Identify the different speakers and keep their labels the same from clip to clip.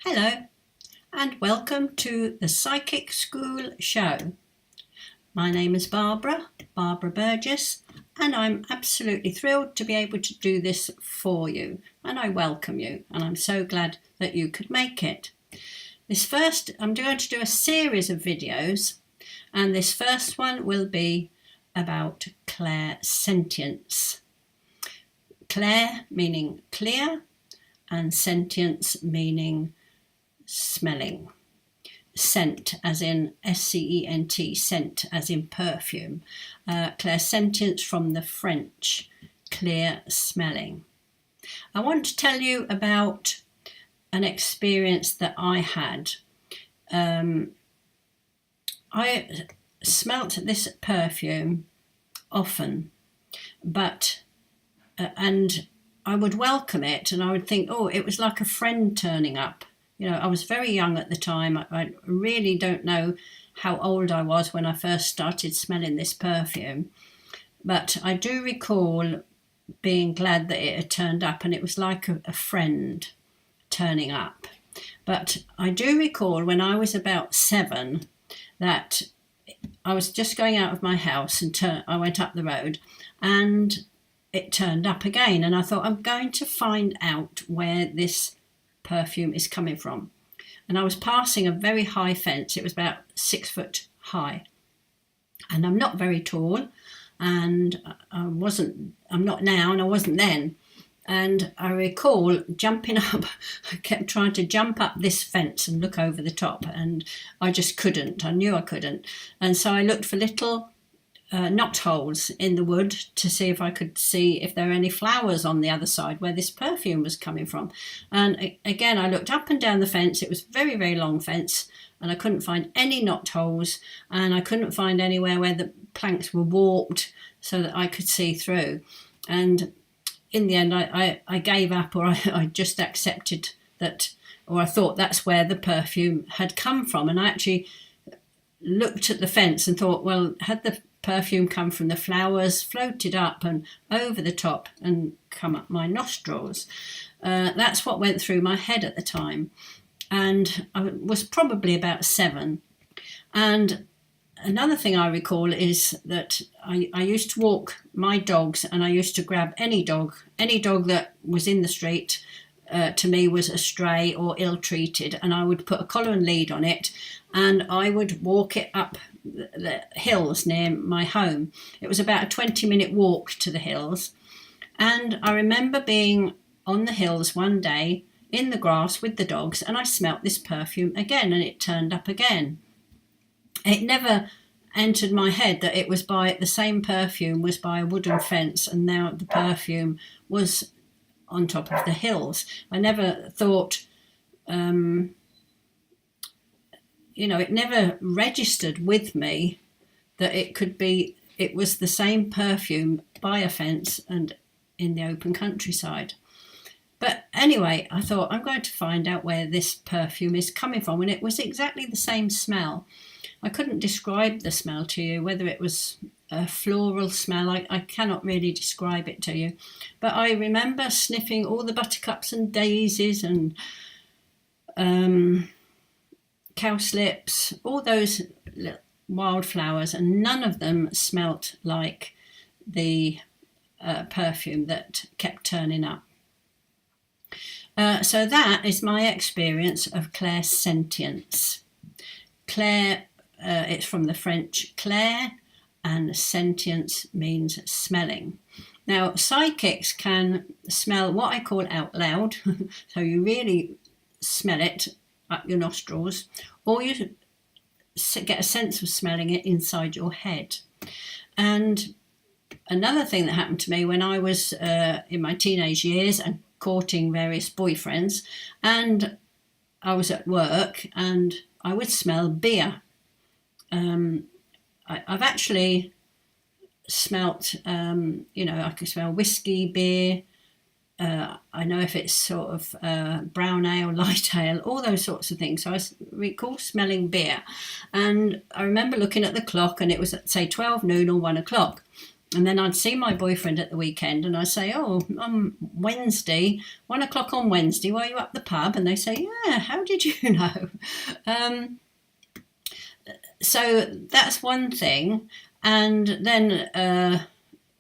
Speaker 1: Hello and welcome to the Psychic School show. My name is Barbara Burgess, and I'm absolutely thrilled to be able to do this for you, and I welcome you, and I'm so glad that you could make it. I'm going to do a series of videos, and this first one will be about Clairscentience. Clair meaning clear and sentience meaning smelling. Scent as in S-C-E-N-T, scent as in perfume. Clairscentience from the French, clear smelling. I want to tell you about an experience that I had. I smelt this perfume often, and I would welcome it, and I would think, oh, it was like a friend turning up. You know, I was very young at the time. I really don't know how old I was when I first started smelling this perfume, but I do recall being glad that it had turned up, and it was like a friend turning up. But I do recall when I was about 7 that I was just going out of my house and I went up the road and it turned up again, and I thought, I'm going to find out where this perfume is coming from. And I was passing a very high fence. It was about 6 foot high, and I'm not very tall, and I'm not now, and I wasn't then. And I recall jumping up. I kept trying to jump up this fence and look over the top, and I just couldn't. I knew I couldn't. And so I looked for little knot holes in the wood to see if I could see if there were any flowers on the other side where this perfume was coming from. And again, I looked up and down the fence. It was a very, very long fence, and I couldn't find any knot holes, and I couldn't find anywhere where the planks were warped so that I could see through. And in the end, I gave up, or I just accepted that, or I thought that's where the perfume had come from. And I actually looked at the fence and thought, well, had the perfume come from the flowers, floated up and over the top and come up my nostrils? That's what went through my head at the time. And I was probably about 7. And another thing I recall is that I used to walk my dogs, and I used to grab any dog that was in the street. To me was a stray or ill-treated, and I would put a collar and lead on it, and I would walk it up the hills near my home. It was about a 20-minute walk to the hills, and I remember being on the hills one day in the grass with the dogs, and I smelt this perfume again, and it turned up again. It never entered my head that it was the same perfume was by a wooden fence, and now the perfume was on top of the hills. I never thought, it never registered with me that it was the same perfume by a fence and in the open countryside. But anyway, I thought, I'm going to find out where this perfume is coming from, and it was exactly the same smell. I couldn't describe the smell to you, whether it was a floral smell. I cannot really describe it to you. But I remember sniffing all the buttercups and daisies and cowslips, all those wildflowers, and none of them smelt like the perfume that kept turning up. So that is my experience of clairscentience. Clair, it's from the French clair, and sentience means smelling. Now, psychics can smell what I call out loud, so you really smell it up your nostrils, or you get a sense of smelling it inside your head. And another thing that happened to me when I was in my teenage years and courting various boyfriends, and I was at work, and I would smell beer. I've actually smelt, I can smell whiskey, beer. I know if it's sort of brown ale, light ale, all those sorts of things. So I recall smelling beer. And I remember looking at the clock, and it was at, say, 12 noon or 1 o'clock. And then I'd see my boyfriend at the weekend and I'd say, oh, on Wednesday, 1 o'clock on Wednesday, were you up the pub? And they say, yeah, how did you know? So that's one thing. And then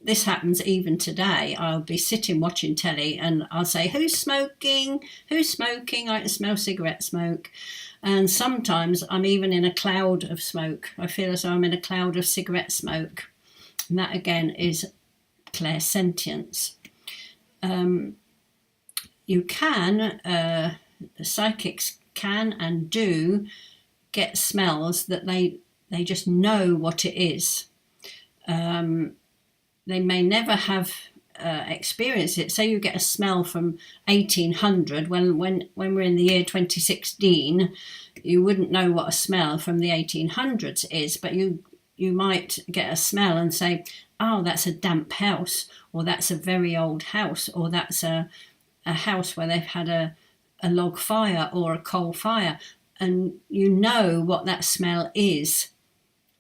Speaker 1: this happens even today. I'll be sitting watching telly and I'll say, who's smoking? Who's smoking? I can smell cigarette smoke. And sometimes I'm even in a cloud of smoke. I feel as though I'm in a cloud of cigarette smoke. And that again is clairsentience. You can, psychics can and do get smells that they just know what it is. They may never have experienced it. Say you get a smell from 1800, when we're in the year 2016, you wouldn't know what a smell from the 1800s is, but you might get a smell and say, oh, that's a damp house, or that's a very old house, or that's a house where they've had a log fire or a coal fire. And you know what that smell is,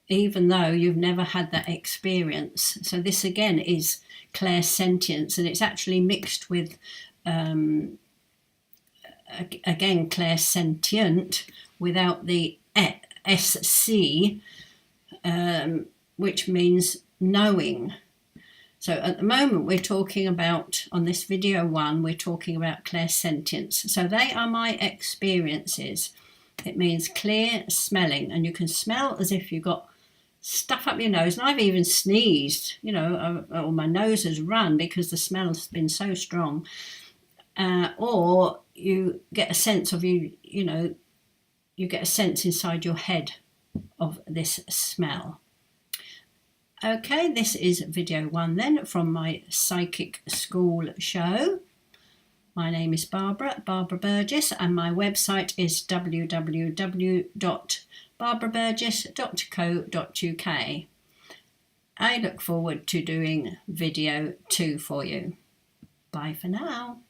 Speaker 1: even though you've never had that experience. So this again is clairsentience, and it's actually mixed with, again, clairsentient without the SC, which means knowing. So at the moment we're talking about, on this video one, we're talking about clairsentience. So they are my experiences. It means clear smelling, and you can smell as if you've got stuff up your nose. And I've even sneezed, you know, or my nose has run because the smell's been so strong. Or you get a sense of you get a sense inside your head of this smell. Okay, this is video one then from my psychic school show. My name is Barbara Burgess, and my website is www.barbaraburgess.co.uk. I look forward to doing video 2 for you. Bye for now.